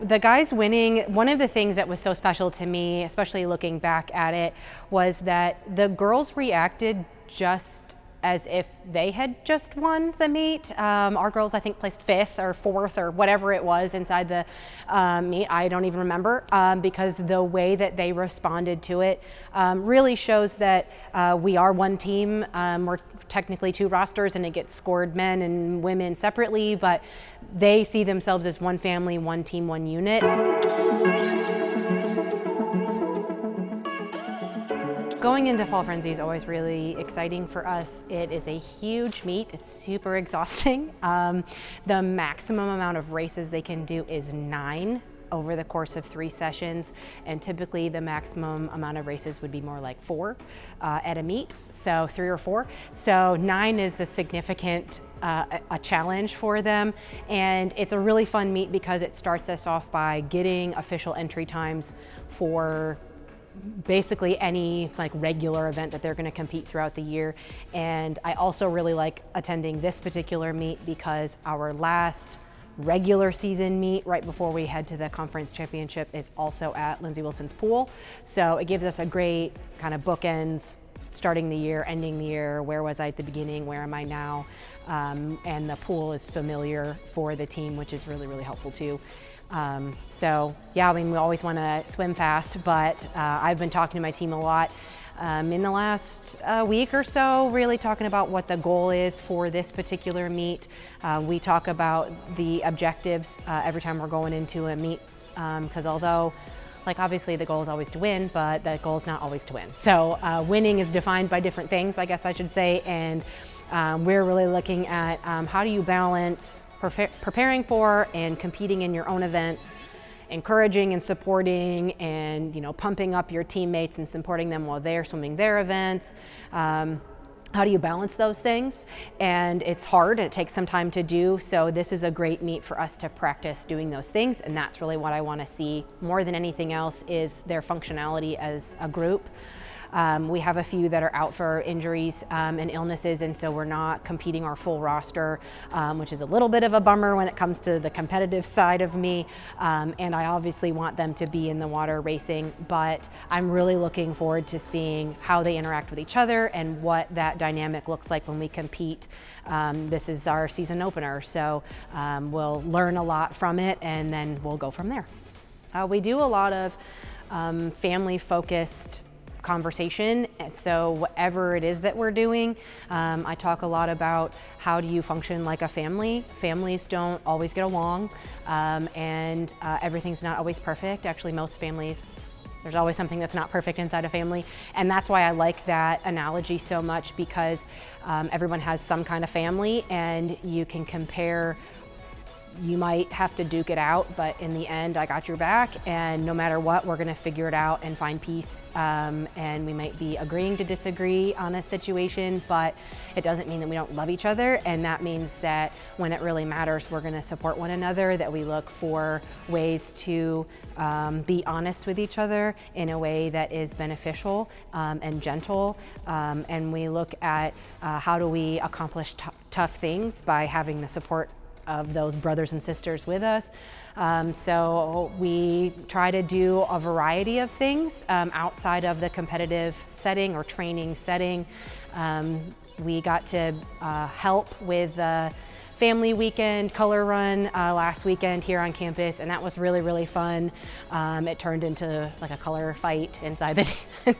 The guys winning, one of the things that was so special to me, especially looking back at it, was that the girls reacted just as if they had just won the meet. Our girls, I think, placed 5th or 4th or whatever it was inside the meet. I don't even remember, because the way that they responded to it really shows that we are one team. We're technically 2 rosters and it gets scored men and women separately, but they see themselves as one family, one team, one unit. Going into Fall Frenzy is always really exciting for us. It is a huge meet. It's super exhausting. The maximum amount of races they can do is 9 over the course of 3 sessions, and typically the maximum amount of races would be more like 4 at a meet, so 3 or 4. So 9 is the significant a challenge for them, and it's a really fun meet because it starts us off by getting official entry times for basically any like regular event that they're going to compete throughout the year. And I also really like attending this particular meet because our last regular season meet right before we head to the conference championship is also at Lindsey Wilson's pool. So it gives us a great kind of bookends, starting the year, ending the year. Where was I at the beginning? Where am I now? And the pool is familiar for the team, which is really, really helpful too. So yeah, I mean, we always want to swim fast, but I've been talking to my team a lot in the last week or so, really talking about what the goal is for this particular meet. We talk about the objectives every time we're going into a meet, because although like obviously the goal is always to win, but the goal is not always to win. So winning is defined by different things, I guess I should say, and we're really looking at how do you balance preparing for and competing in your own events, encouraging and supporting and, you know, pumping up your teammates and supporting them while they're swimming their events. How do you balance those things? And it's hard, it takes some time to do, so this is a great meet for us to practice doing those things, and that's really what I want to see more than anything else is their functionality as a group. We have a few that are out for injuries and illnesses, and so we're not competing our full roster, which is a little bit of a bummer when it comes to the competitive side of me. And I obviously want them to be in the water racing, but I'm really looking forward to seeing how they interact with each other and what that dynamic looks like when we compete. This is our season opener, so we'll learn a lot from it and then we'll go from there. We do a lot of family-focused conversation, and so whatever it is that we're doing, I talk a lot about how do you function like a family. Families don't always get along, and everything's not always perfect. Actually, most families, there's always something that's not perfect inside a family, and that's why I like that analogy so much, because everyone has some kind of family and you can compare. You might have to duke it out, but in the end, I got your back, and no matter what, we're gonna figure it out and find peace. And we might be agreeing to disagree on a situation, but it doesn't mean that we don't love each other, and that means that when it really matters, we're gonna support one another, that we look for ways to be honest with each other in a way that is beneficial and gentle, and we look at how do we accomplish tough things by having the support of those brothers and sisters with us. So we try to do a variety of things outside of the competitive setting or training setting. We got to help with the family weekend color run last weekend here on campus, and that was really, really fun. It turned into like a color fight inside the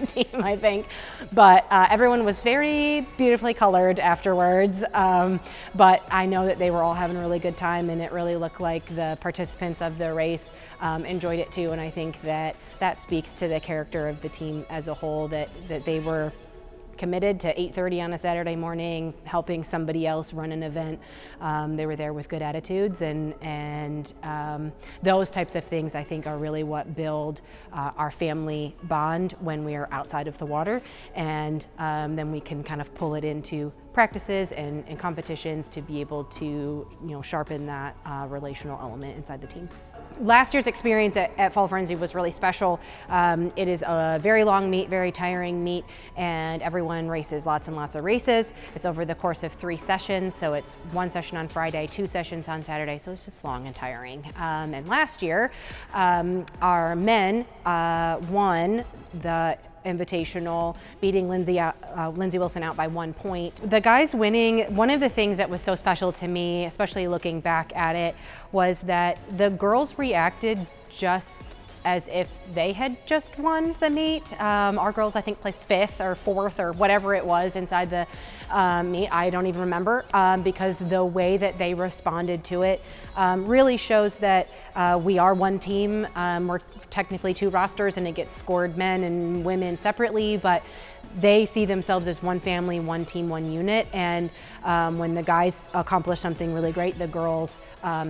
team, I think. But everyone was very beautifully colored afterwards. But I know that they were all having a really good time, and it really looked like the participants of the race enjoyed it too. And I think that that speaks to the character of the team as a whole, that they were committed to 8:30 on a Saturday morning, helping somebody else run an event. They were there with good attitudes, and those types of things I think are really what build our family bond when we are outside of the water, and then we can kind of pull it into practices and competitions to be able to, you know, sharpen that relational element inside the team. last year's experience at Fall Frenzy was really special. It is a very long meet, very tiring meet, and everyone races lots and lots of races. It's over the course of 3 sessions, so it's 1 session on Friday, 2 sessions on Saturday, so it's just long and tiring. And last year, our men won the Invitational, beating Lindsay Wilson out by 1 point. The guys winning, one of the things that was so special to me, especially looking back at it, was that the girls reacted just as if they had just won the meet. Our girls, I think, placed 5th or 4th or whatever it was inside the meet. I don't even remember, because the way that they responded to it really shows that we are one team. We're technically 2 rosters, and it gets scored men and women separately, but they see themselves as one family, one team, one unit. And when the guys accomplish something really great, the girls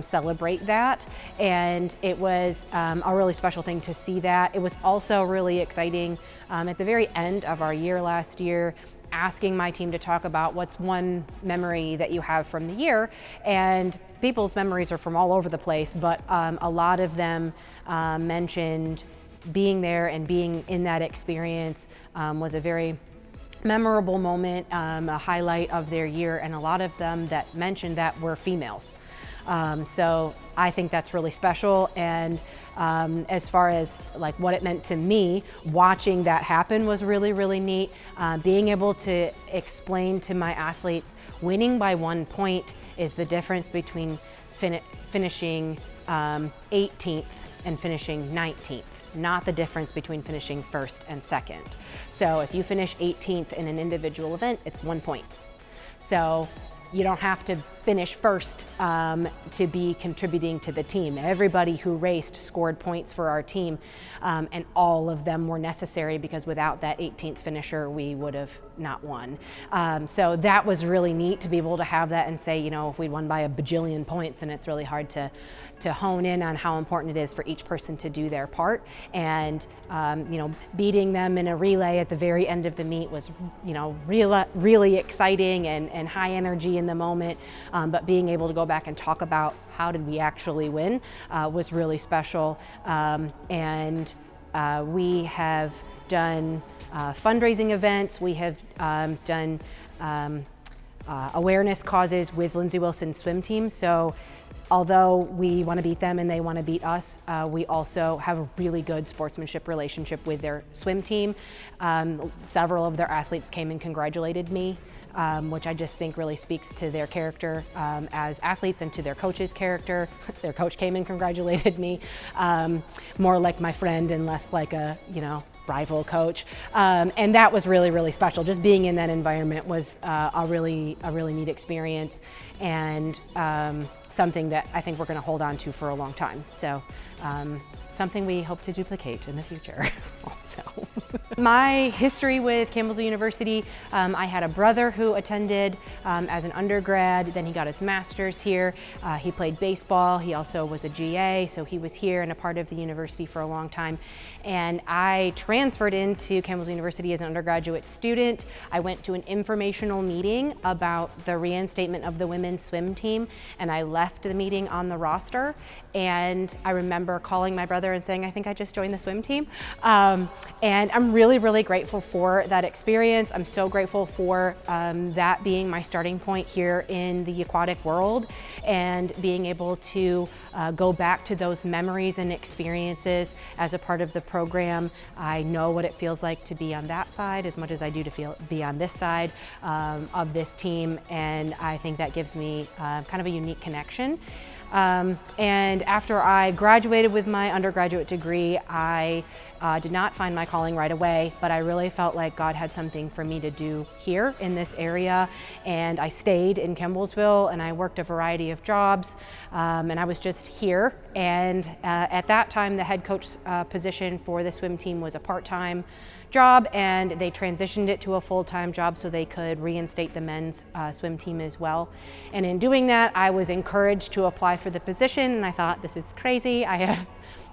celebrate that. And it was a really special thing to see that. It was also really exciting at the very end of our year last year, asking my team to talk about what's one memory that you have from the year. And people's memories are from all over the place, but a lot of them mentioned being there and being in that experience was a very memorable moment, a highlight of their year, and a lot of them that mentioned that were females. So I think that's really special. And as far as like what it meant to me, watching that happen was really, really neat. Being able to explain to my athletes, winning by 1 point is the difference between finishing 18th and finishing 19th, not the difference between finishing 1st and 2nd. So if you finish 18th in an individual event, it's 1 point. So you don't have to finish 1st to be contributing to the team. Everybody who raced scored points for our team, and all of them were necessary, because without that 18th finisher, we would have not won. So that was really neat to be able to have that and say, you know, if we won by a bajillion points, and it's really hard to hone in on how important it is for each person to do their part. And you know, beating them in a relay at the very end of the meet was, you know, really exciting and high energy in the moment. But being able to go back and talk about how did we actually win was really special. And we have done fundraising events. We have done awareness causes with Lindsay Wilson's swim team. So although we want to beat them and they want to beat us, we also have a really good sportsmanship relationship with their swim team. Several of their athletes came and congratulated me, which I just think really speaks to their character as athletes and to their coach's character. Their coach came and congratulated me, more like my friend and less like a, you know, rival coach. And that was really, really special. Just being in that environment was a really neat experience, and something that I think we're going to hold on to for a long time. So something we hope to duplicate in the future also. My history with Campbellsville University, I had a brother who attended as an undergrad, then he got his master's here. He played baseball, he also was a GA, so he was here and a part of the university for a long time. And I transferred into Campbellsville University as an undergraduate student. I went to an informational meeting about the reinstatement of the women's swim team, and I left the meeting on the roster. And I remember calling my brother and saying, I think I just joined the swim team. And I'm really grateful for that experience. I'm so grateful for that being my starting point here in the aquatic world, and being able to go back to those memories and experiences as a part of the program. I know what it feels like to be on that side as much as I do to be on this side of this team, and I think that gives me kind of a unique connection. And after I graduated with my undergraduate degree, I did not find my calling right away, but I really felt like God had something for me to do here in this area. And I stayed in Campbellsville, and I worked a variety of jobs, and I was just here. And at that time, the head coach position for the swim team was a part-time job, and they transitioned it to a full-time job so they could reinstate the men's swim team as well. And in doing that, I was encouraged to apply for the position, and I thought, this is crazy. I have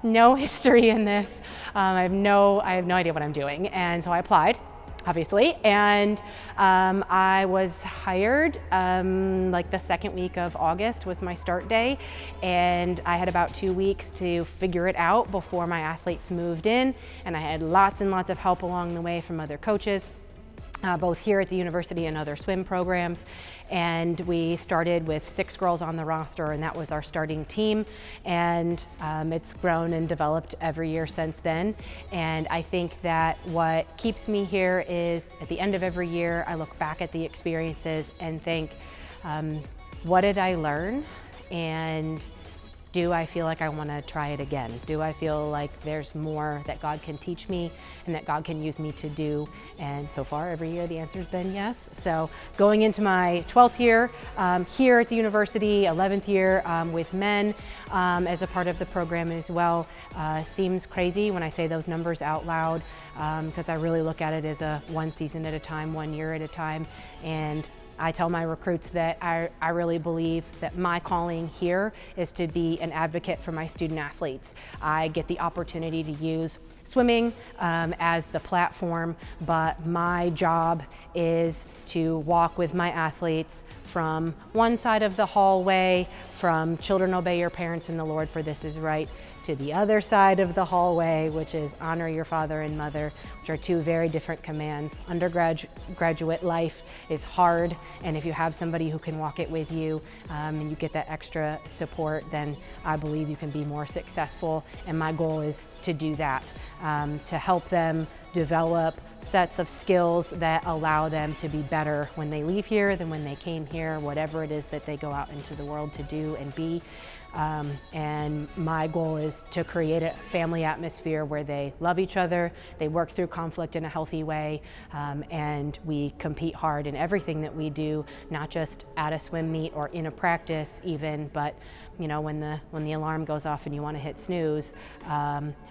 no history in this. I have no idea what I'm doing. And so I applied. obviously. And I was hired like the second week of August was my start day. And I had about 2 weeks to figure it out before my athletes moved in. And I had lots and lots of help along the way from other coaches. Both here at the university and other swim programs. And we started with 6 girls on the roster, and that was our starting team. And it's grown and developed every year since then. And I think that what keeps me here is at the end of every year, I look back at the experiences and think, what did I learn? And do I feel like I want to try it again? Do I feel like there's more that God can teach me and that God can use me to do? And so far, every year, the answer's been yes. So going into my 12th year here at the university, 11th year with men as a part of the program as well, seems crazy when I say those numbers out loud, because I really look at it as a one season at a time, 1 year at a time. And I tell my recruits that I really believe that my calling here is to be an advocate for my student athletes. I get the opportunity to use swimming as the platform, but my job is to walk with my athletes from one side of the hallway, from children obey your parents in the Lord for this is right, to the other side of the hallway, which is honor your father and mother, which are 2 very different commands. Undergraduate life is hard, and if you have somebody who can walk it with you and you get that extra support, then I believe you can be more successful. And my goal is to do that, to help them develop sets of skills that allow them to be better when they leave here than when they came here, whatever it is that they go out into the world to do and be. And my goal is to create a family atmosphere where they love each other, they work through conflict in a healthy way, and we compete hard in everything that we do, not just at a swim meet or in a practice even, but you know, when the alarm goes off and you want to hit snooze,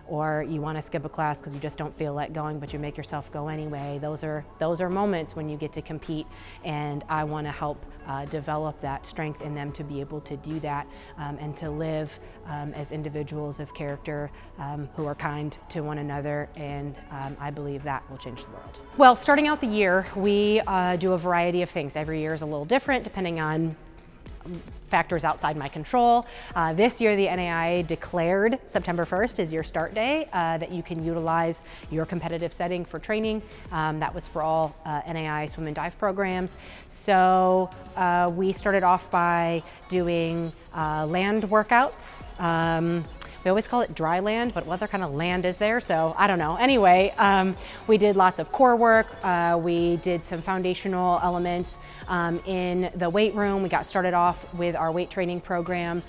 or you want to skip a class because you just don't feel like going, but you make yourself go anyway. Those are moments when you get to compete, and I want to help develop that strength in them to be able to do that and to live as individuals of character who are kind to one another, and I believe that will change the world. Well, starting out the year, we do a variety of things. Every year is a little different depending on factors outside my control. This year, the NAIA declared September 1st is your start day that you can utilize your competitive setting for training. That was for all NAIA swim and dive programs. So we started off by doing land workouts. We always call it dry land, but what other kind of land is there? So I don't know. Anyway, we did lots of core work. We did some foundational elements in the weight room. We got started off with our weight training program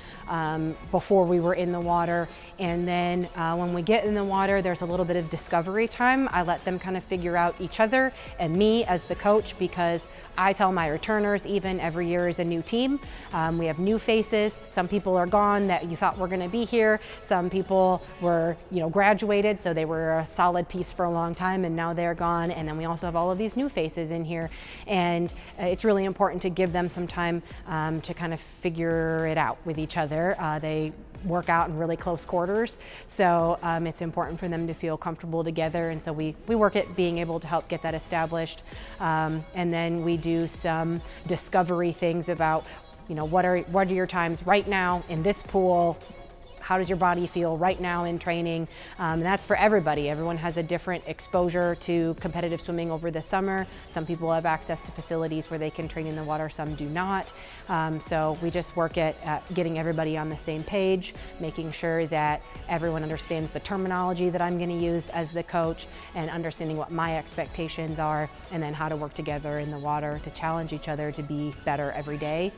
before we were in the water. And then when we get in the water, there's a little bit of discovery time. I let them kind of figure out each other and me as the coach, because I tell my returners even every year is a new team. We have new faces. Some people are gone that you thought were going to be here. Some people were, graduated, so they were a solid piece for a long time, and now they're gone. And then we also have all of these new faces in here, and it's really important to give them some time to kind of figure it out with each other. They work out in really close quarters, so it's important for them to feel comfortable together, and so we work at being able to help get that established, and then we do some discovery things about what are your times right now in this pool. How does your body feel right now in training? And that's for everybody. Everyone has a different exposure to competitive swimming over the summer. Some people have access to facilities where they can train in the water, some do not. So we just work at getting everybody on the same page, making sure that everyone understands the terminology that I'm going to use as the coach, and understanding what my expectations are, and then how to work together in the water to challenge each other to be better every day.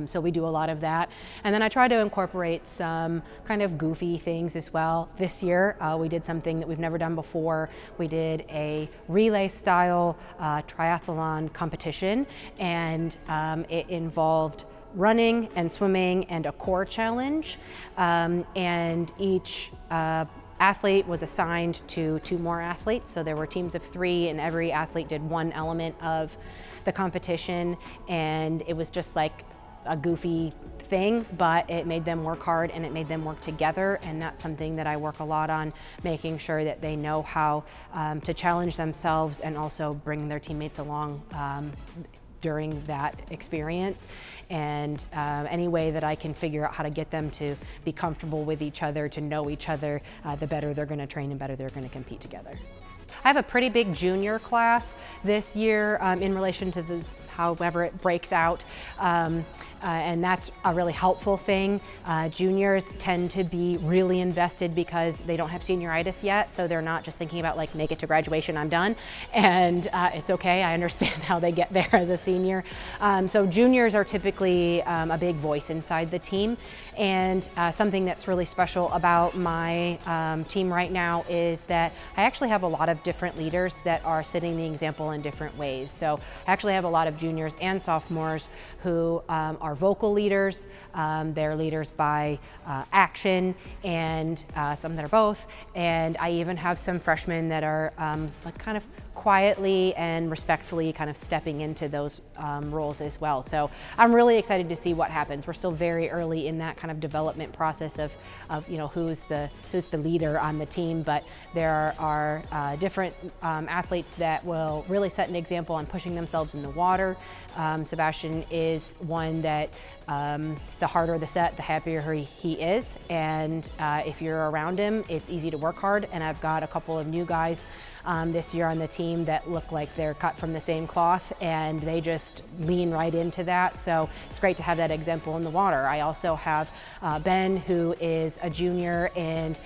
So we do a lot of that. And then I try to incorporate some kind of goofy things as well. This year, we did something that we've never done before. We did a relay style triathlon competition, and it involved running and swimming and a core challenge. And each athlete was assigned to 2 more athletes. So there were teams of 3, and every athlete did one element of the competition. And it was just like a goofy thing, but it made them work hard and it made them work together, and that's something that I work a lot on, making sure that they know how to challenge themselves and also bring their teammates along during that experience. And any way that I can figure out how to get them to be comfortable with each other, to know each other, the better they're going to train and better they're going to compete together. I have a pretty big junior class this year in relation to however it breaks out. And that's a really helpful thing. Juniors tend to be really invested because they don't have senioritis yet, so they're not just thinking about like, make it to graduation, I'm done. And it's okay, I understand how they get there as a senior. So juniors are typically a big voice inside the team. And something that's really special about my team right now is that I actually have a lot of different leaders that are setting the example in different ways. So I actually have a lot of juniors and sophomores who are vocal leaders. They're leaders by action, and some that are both. And I even have some freshmen that are like kind of quietly and respectfully kind of stepping into those roles as well. So I'm really excited to see what happens. We're still very early in that kind of development process of you know, who's the leader on the team, but there are different athletes that will really set an example on pushing themselves in the water. Sebastian is one that the harder the set, the happier he is, and if you're around him, it's easy to work hard. And I've got a couple of new guys this year on the team that look like they're cut from the same cloth, and they just lean right into that. So it's great to have that example in the water. I also have Ben, who is a junior, and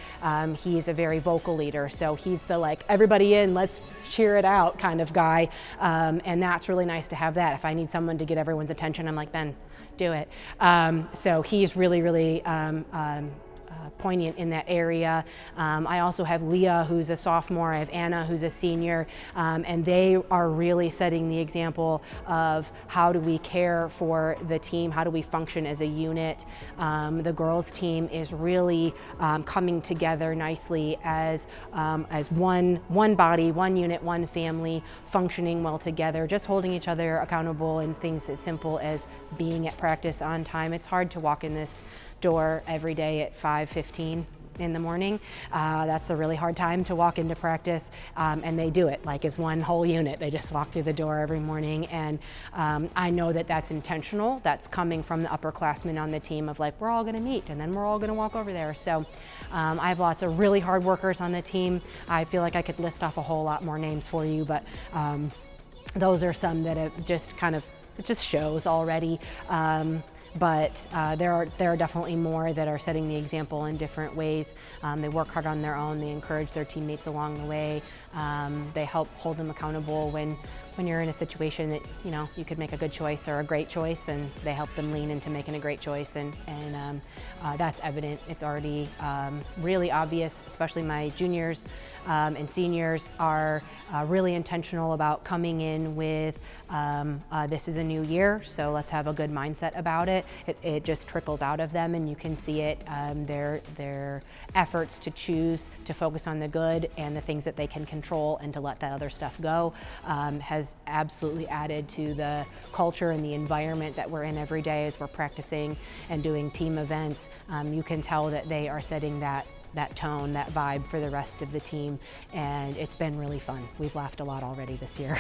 he's a very vocal leader. So he's the like, everybody in, let's cheer it out kind of guy. And that's really nice to have that. If I need someone to get everyone's attention, I'm like, Ben, do it. So he's really poignant in that area. I also have Leah, who's a sophomore. I have Anna, who's a senior, and they are really setting the example of how do we care for the team, how do we function as a unit. The girls' team is really coming together nicely as one body, one unit, one family, functioning well together, just holding each other accountable in things as simple as being at practice on time. It's hard to walk in this door every day at 5:15 in the morning. That's a really hard time to walk into practice, and they do it like as one whole unit. They just walk through the door every morning, and I know that that's intentional. That's coming from the upperclassmen on the team of like, we're all gonna meet and then we're all gonna walk over there. So I have lots of really hard workers on the team. I feel like I could list off a whole lot more names for you, but those are some that have just kind of, it just shows already. But there are definitely more that are setting the example in different ways. They work hard on their own. They encourage their teammates along the way. They help hold them accountable when you're in a situation that, you know, you could make a good choice or a great choice, and they help them lean into making a great choice, and that's evident. It's already really obvious, especially my juniors and seniors are really intentional about coming in with this is a new year, so let's have a good mindset about it. It just trickles out of them, and you can see it. Their efforts to choose to focus on the good and the things that they can control and to let that other stuff go has absolutely added to the culture and the environment that we're in every day as we're practicing and doing team events. You can tell that they are setting that tone, that vibe for the rest of the team, and it's been really fun. We've laughed a lot already this year.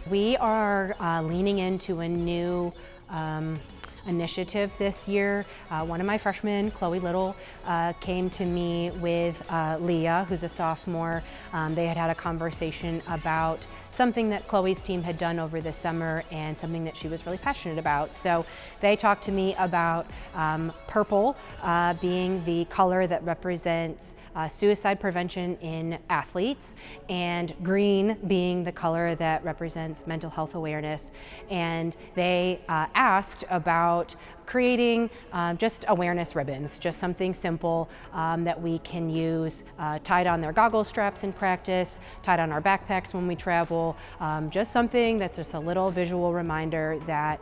We are leaning into a new initiative this year. One of my freshmen, Chloe Little, came to me with Leah, who's a sophomore. They had a conversation about something that Chloe's team had done over the summer and something that she was really passionate about. So they talked to me about purple being the color that represents suicide prevention in athletes, and green being the color that represents mental health awareness. And they asked about creating just awareness ribbons, just something simple that we can use tied on their goggle straps in practice, tied on our backpacks when we travel, just something that's just a little visual reminder that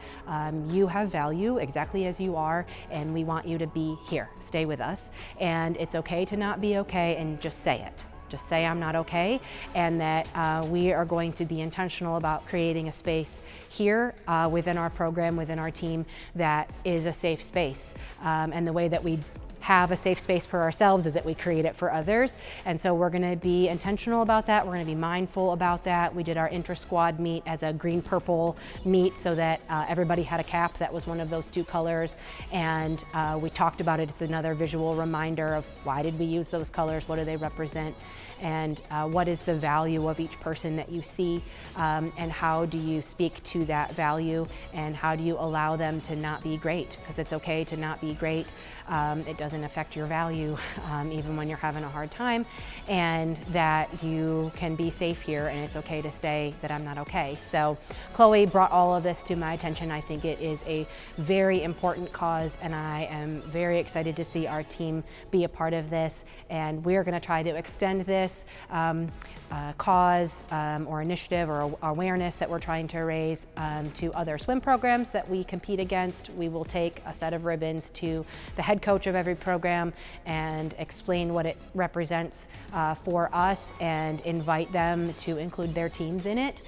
you have value exactly as you are, and we want you to be here, stay with us, and it's okay to not be okay, and just say it. just say I'm not okay, and that we are going to be intentional about creating a space here within our program, within our team, that is a safe space. And the way that we have a safe space for ourselves is that we create it for others. And so we're going to be intentional about that. We're going to be mindful about that. We did our inter-squad meet as a green-purple meet so that everybody had a cap that was one of those two colors. And we talked about it. It's another visual reminder of why did we use those colors? What do they represent? And what is the value of each person that you see, and how do you speak to that value, and how do you allow them to not be great? Because it's okay to not be great. It doesn't affect your value even when you're having a hard time, and that you can be safe here, and it's okay to say that I'm not okay. So Chloe brought all of this to my attention. I think it is a very important cause, and I am very excited to see our team be a part of this, and we're going to try to extend this cause or initiative or awareness that we're trying to raise to other swim programs that we compete against. We will take a set of ribbons to the head coach of every program and explain what it represents for us, and invite them to include their teams in it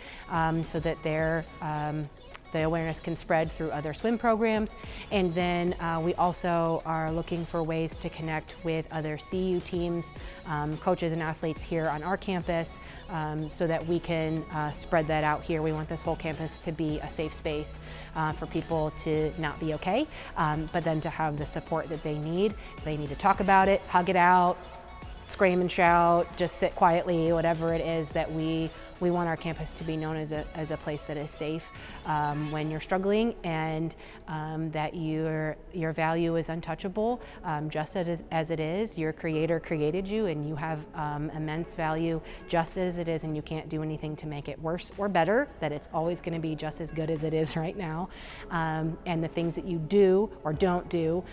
so that the awareness can spread through other swim programs. And then we also are looking for ways to connect with other CU teams, coaches and athletes here on our campus, so that we can spread that out here. We want this whole campus to be a safe space for people to not be okay, but then to have the support that they need. If they need to talk about it, hug it out, scream and shout, just sit quietly, whatever it is, that we want our campus to be known as a place that is safe when you're struggling, and that your value is untouchable, just as it is. Your creator created you, and you have immense value just as it is, and you can't do anything to make it worse or better, that it's always going to be just as good as it is right now. And the things that you do or don't do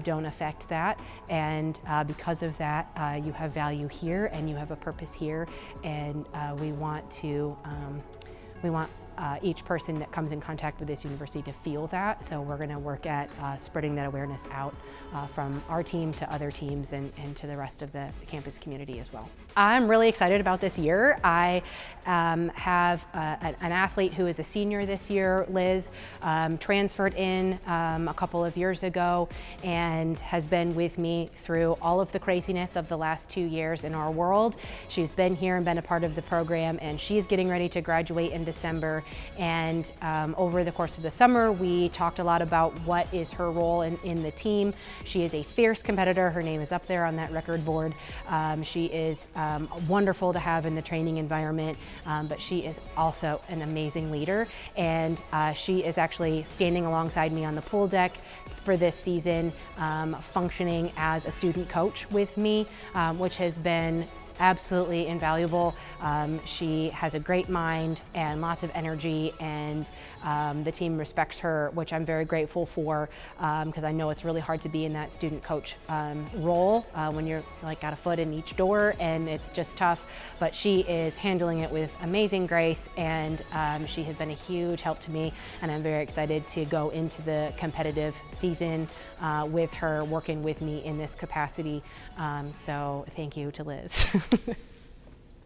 don't affect that, and because of that, you have value here, and you have a purpose here, and we want each person that comes in contact with this university to feel that. So we're going to work at spreading that awareness out from our team to other teams and to the rest of the campus community as well. I'm really excited about this year. I have an athlete who is a senior this year, Liz, transferred in a couple of years ago and has been with me through all of the craziness of the last 2 years in our world. She's been here and been a part of the program, and she's getting ready to graduate in December. And over the course of the summer, we talked a lot about what is her role in the team. She is a fierce competitor. Her name is up there on that record board. She is wonderful to have in the training environment, but she is also an amazing leader. And she is actually standing alongside me on the pool deck for this season, functioning as a student coach with me, which has been absolutely invaluable. She has a great mind and lots of energy, and the team respects her, which I'm very grateful for, because I know it's really hard to be in that student coach role when you're like got a foot in each door, and it's just tough. But she is handling it with amazing grace, and she has been a huge help to me, and I'm very excited to go into the competitive season with her, working with me in this capacity. So thank you to Liz.